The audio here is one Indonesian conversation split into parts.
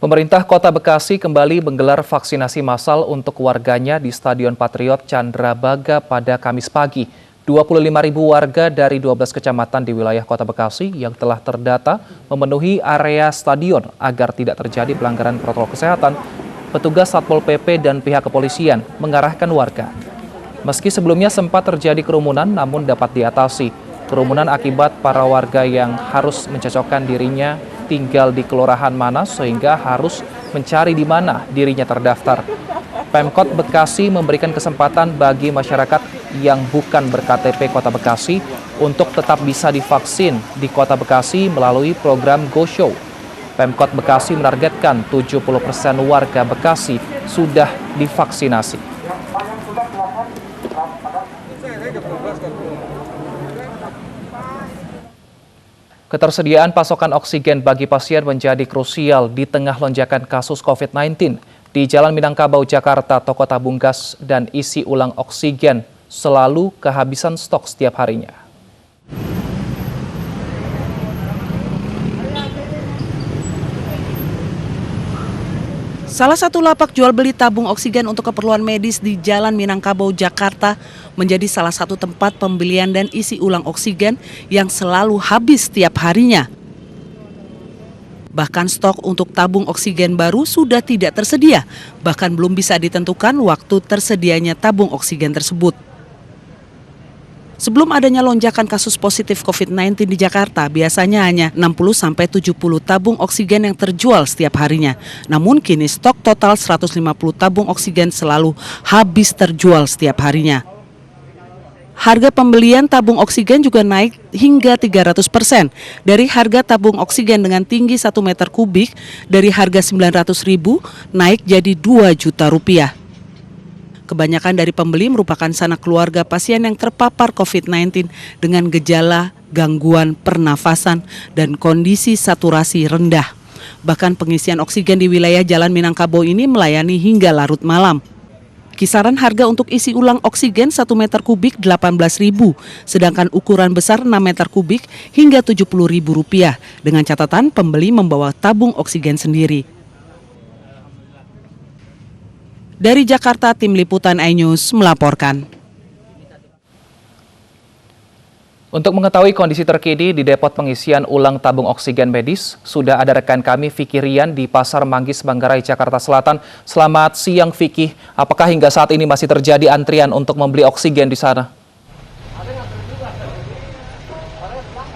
Pemerintah Kota Bekasi kembali menggelar vaksinasi massal untuk warganya di Stadion Patriot Candrabaga pada Kamis pagi. 25.000 warga dari 12 kecamatan di wilayah Kota Bekasi yang telah terdata memenuhi area stadion agar tidak terjadi pelanggaran protokol kesehatan. Petugas Satpol PP dan pihak kepolisian mengarahkan warga. Meski sebelumnya sempat terjadi kerumunan namun dapat diatasi. Kerumunan akibat para warga yang harus mencocokkan dirinya tinggal di kelurahan mana sehingga harus mencari di mana dirinya terdaftar. Pemkot Bekasi memberikan kesempatan bagi masyarakat yang bukan ber-KTP Kota Bekasi untuk tetap bisa divaksin di Kota Bekasi melalui program Go Show. Pemkot Bekasi menargetkan 70% warga Bekasi sudah divaksinasi. Ketersediaan pasokan oksigen bagi pasien menjadi krusial di tengah lonjakan kasus COVID-19. Di Jalan Minangkabau, Jakarta, toko tabung gas dan isi ulang oksigen selalu kehabisan stok setiap harinya. Salah satu lapak jual beli tabung oksigen untuk keperluan medis di Jalan Minangkabau, Jakarta menjadi salah satu tempat pembelian dan isi ulang oksigen yang selalu habis setiap harinya. Bahkan stok untuk tabung oksigen baru sudah tidak tersedia, bahkan belum bisa ditentukan waktu tersedianya tabung oksigen tersebut. Sebelum adanya lonjakan kasus positif COVID-19 di Jakarta, biasanya hanya 60-70 tabung oksigen yang terjual setiap harinya. Namun kini stok total 150 tabung oksigen selalu habis terjual setiap harinya. Harga pembelian tabung oksigen juga naik hingga 300%. Dari harga tabung oksigen dengan tinggi 1 meter kubik, dari harga 900.000 naik jadi 2 juta rupiah. Kebanyakan dari pembeli merupakan sanak keluarga pasien yang terpapar COVID-19 dengan gejala gangguan pernafasan dan kondisi saturasi rendah. Bahkan pengisian oksigen di wilayah Jalan Minangkabau ini melayani hingga larut malam. Kisaran harga untuk isi ulang oksigen 1 meter kubik 18.000, sedangkan ukuran besar 6 meter kubik hingga Rp70.000, dengan catatan pembeli membawa tabung oksigen sendiri. Dari Jakarta, Tim Liputan iNews melaporkan. Untuk mengetahui kondisi terkini di depot pengisian ulang tabung oksigen medis, sudah ada rekan kami Vicky Rian di Pasar Manggis, Manggarai, Jakarta Selatan. Selamat siang Vicky, apakah hingga saat ini masih terjadi antrian untuk membeli oksigen di sana?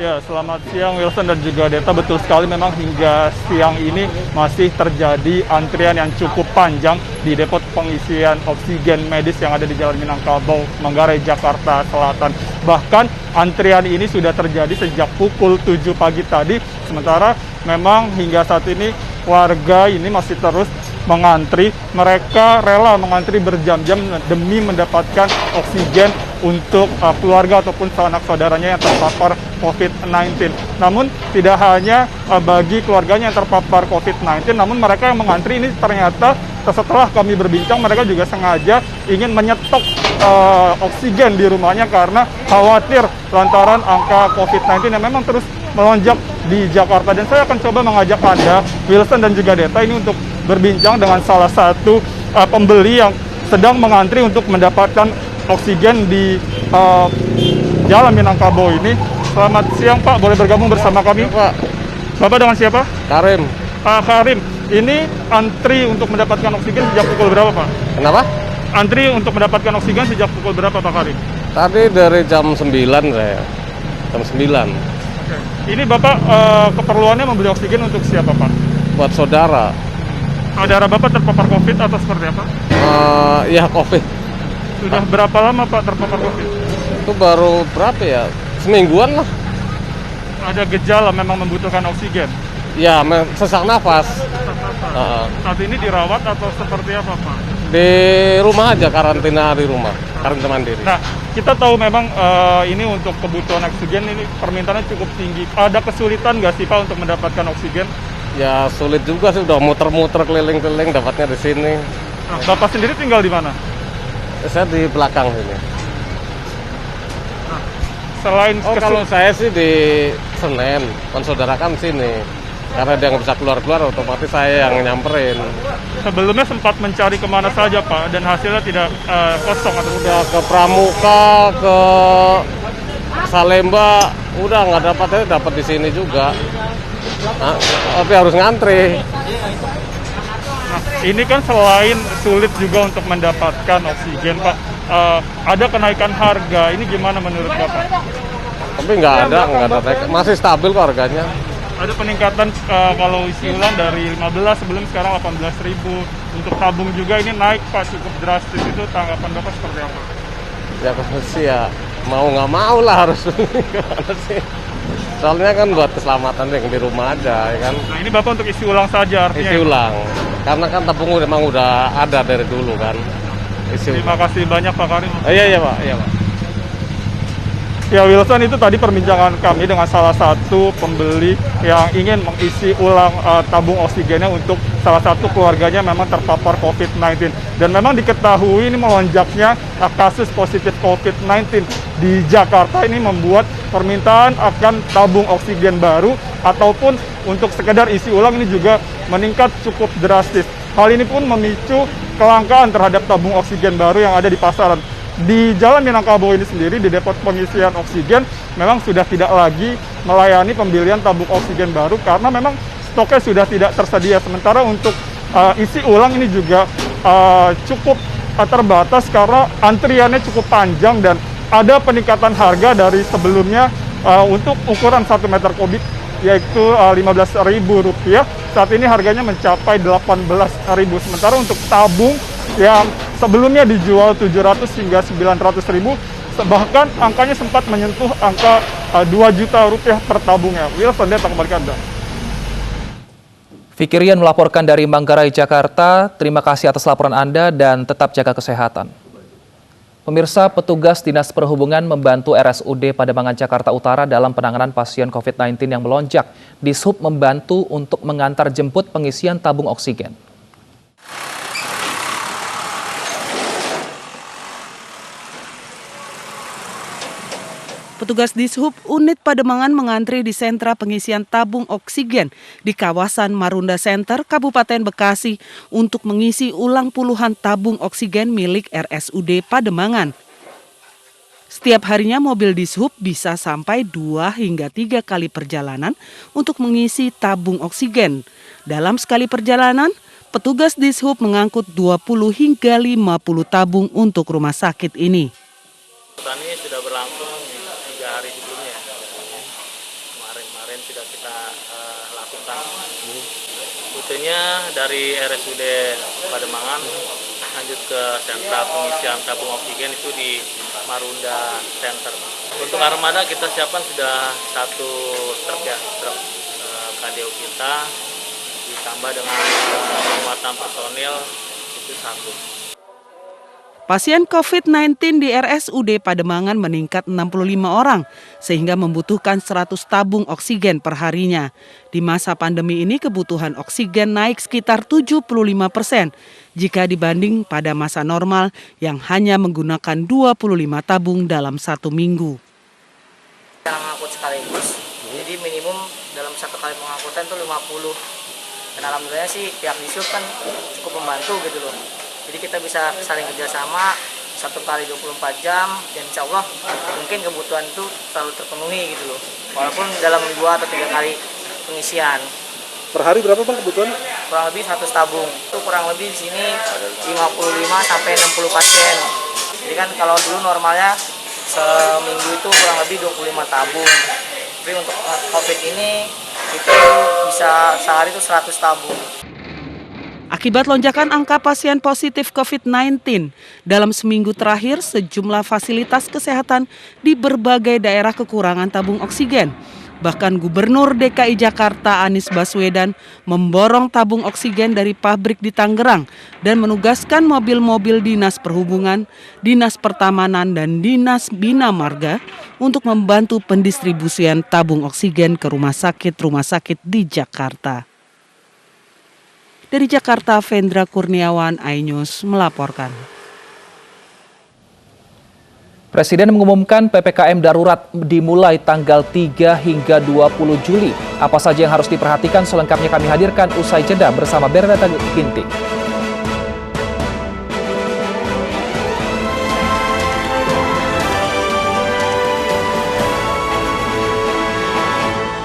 Ya, selamat siang Wilson dan juga Deta. Betul sekali, memang hingga siang ini masih terjadi antrian yang cukup panjang di depot pengisian oksigen medis yang ada di Jalan Minangkabau, Manggarai, Jakarta Selatan. Bahkan antrian ini sudah terjadi sejak pukul 7 pagi tadi, sementara memang hingga saat ini warga ini masih terus mengantri. Mereka rela mengantri berjam-jam demi mendapatkan oksigen untuk keluarga ataupun sanak saudaranya yang terpapar COVID-19. Namun tidak hanya bagi keluarganya yang terpapar COVID-19, namun mereka yang mengantri ini ternyata setelah kami berbincang, mereka juga sengaja ingin menyetok oksigen di rumahnya karena khawatir lantaran angka COVID-19 yang memang terus melonjak di Jakarta. Dan saya akan coba mengajak Anda, Wilson dan juga Deta, ini untuk berbincang dengan salah satu pembeli yang sedang mengantri untuk mendapatkan oksigen di Jalan Minangkabau ini. Selamat siang Pak, boleh bergabung bersama kami? Pak. Bapak dengan siapa? Karim. Pak Karim, ini antri untuk mendapatkan oksigen sejak pukul berapa Pak? Kenapa? Antri untuk mendapatkan oksigen sejak pukul berapa Pak Karim? Tadi dari jam 9 saya. Jam 9. Oke. Ini Bapak keperluannya membeli oksigen untuk siapa Pak? Buat saudara. Saudara Bapak terpapar COVID atau seperti apa? Ya COVID. Sudah berapa lama Pak terpapar COVID? Itu baru berapa ya? Semingguan lah. Ada gejala memang membutuhkan oksigen? Ya, sesak nafas. Saat ini dirawat atau seperti apa Pak? Di rumah aja, karantina di rumah. Karantina mandiri. Nah, kita tahu memang ini untuk kebutuhan oksigen ini permintaannya cukup tinggi. Ada kesulitan nggak sih Pak untuk mendapatkan oksigen? Ya sulit juga sih, udah muter-muter keliling-keliling dapatnya di sini. Nah, Bapak sendiri tinggal di mana? Saya di belakang sini. Selain kalau saya sih di Senen, kan saudara kan sini. Karena dia nggak bisa keluar-keluar, otomatis saya yang nyamperin. Sebelumnya sempat mencari kemana saja Pak, dan hasilnya tidak kosong atau Udah ke Pramuka, ke Salemba, udah nggak dapat di sini juga. Nah, tapi harus ngantri. Nah, ini kan selain sulit juga untuk mendapatkan oksigen Pak, ada kenaikan harga. Ini gimana menurut Bapak? Tapi nggak ada, masih stabil kok harganya. Ada peningkatan kalau isi ulang dari 15 sebelum sekarang 18.000. Untuk tabung juga ini naik Pak, cukup drastis. Itu tanggapan Bapak seperti apa? Ya sih ya, mau nggak mau lah harus. Gimana sih? Soalnya kan buat keselamatan yang di rumah aja, ya kan. Nah ini Bapak untuk isi ulang saja artinya? Isi ulang, karena kan tabung memang udah ada dari dulu kan. Terima kasih banyak Pak Karim. Iya Pak. Ya Wilson, itu tadi perbincangan kami dengan salah satu pembeli yang ingin mengisi ulang tabung oksigennya untuk salah satu keluarganya memang terpapar COVID-19. Dan memang diketahui ini melonjaknya kasus positif COVID-19 di Jakarta ini membuat permintaan akan tabung oksigen baru ataupun untuk sekedar isi ulang ini juga meningkat cukup drastis. Hal ini pun memicu kelangkaan terhadap tabung oksigen baru yang ada di pasaran. Di Jalan Minangkabau ini sendiri, di depot pengisian oksigen, memang sudah tidak lagi melayani pembelian tabung oksigen baru karena memang stoknya sudah tidak tersedia. Sementara untuk isi ulang ini juga cukup terbatas karena antriannya cukup panjang dan ada peningkatan harga dari sebelumnya untuk ukuran 1 meter kubik yaitu Rp15.000. Saat ini harganya mencapai Rp18.000. Sementara untuk tabung yang sebelumnya dijual 700 hingga 900.000, bahkan angkanya sempat menyentuh angka 2 juta rupiah per tabungnya. Wilson, Deta, kembali ke Anda. Fikirian melaporkan dari Manggarai, Jakarta. Terima kasih atas laporan Anda dan tetap jaga kesehatan. Pemirsa, petugas Dinas Perhubungan membantu RSUD Pademangan, Jakarta Utara dalam penanganan pasien COVID-19 yang melonjak. Dishub membantu untuk mengantar jemput pengisian tabung oksigen. Petugas Dishub Unit Pademangan mengantri di sentra pengisian tabung oksigen di kawasan Marunda Center, Kabupaten Bekasi untuk mengisi ulang puluhan tabung oksigen milik RSUD Pademangan. Setiap harinya mobil Dishub bisa sampai 2 hingga 3 kali perjalanan untuk mengisi tabung oksigen. Dalam sekali perjalanan, petugas Dishub mengangkut 20 hingga 50 tabung untuk rumah sakit ini. Ini sudah berlangsung 3 hari sebelumnya. Kemarin sudah kita lakukan. Rutenya dari RSUD Pademangan lanjut ke sentra pengisian tabung oksigen itu di Marunda Center. Untuk armada kita siapkan sudah 1 truk ya, truk KDO kita ditambah dengan muatan personil itu 1. Pasien COVID-19 di RSUD Pademangan meningkat 65 orang, sehingga membutuhkan 100 tabung oksigen per harinya. Di masa pandemi ini kebutuhan oksigen naik sekitar 75% jika dibanding pada masa normal yang hanya menggunakan 25 tabung dalam 1 minggu. Kita mengangkut sekaligus, jadi minimum dalam 1 kali pengangkutan itu 50. Dan alhamdulillah sih pihak Dishub kan cukup membantu gitu loh. Jadi kita bisa saling kerjasama 1 kali 24 jam dan insya Allah mungkin kebutuhan itu selalu terpenuhi gitu loh. Walaupun dalam 2 atau 3 kali pengisian. Per hari berapa Bang kebutuhan? Kurang lebih 100 tabung. Itu kurang lebih di sini 55 sampai 60 pasien. Jadi kan kalau dulu normalnya seminggu itu kurang lebih 25 tabung. Tapi untuk COVID ini itu bisa sehari itu 100 tabung. Akibat lonjakan angka pasien positif COVID-19, dalam seminggu terakhir sejumlah fasilitas kesehatan di berbagai daerah kekurangan tabung oksigen. Bahkan Gubernur DKI Jakarta Anies Baswedan memborong tabung oksigen dari pabrik di Tangerang dan menugaskan mobil-mobil Dinas Perhubungan, Dinas Pertamanan, dan Dinas Bina Marga untuk membantu pendistribusian tabung oksigen ke rumah sakit di Jakarta. Dari Jakarta, Vendra Kurniawan, iNews melaporkan. Presiden mengumumkan PPKM darurat dimulai tanggal 3 hingga 20 Juli. Apa saja yang harus diperhatikan selengkapnya kami hadirkan usai jeda bersama Bernadette Ginting.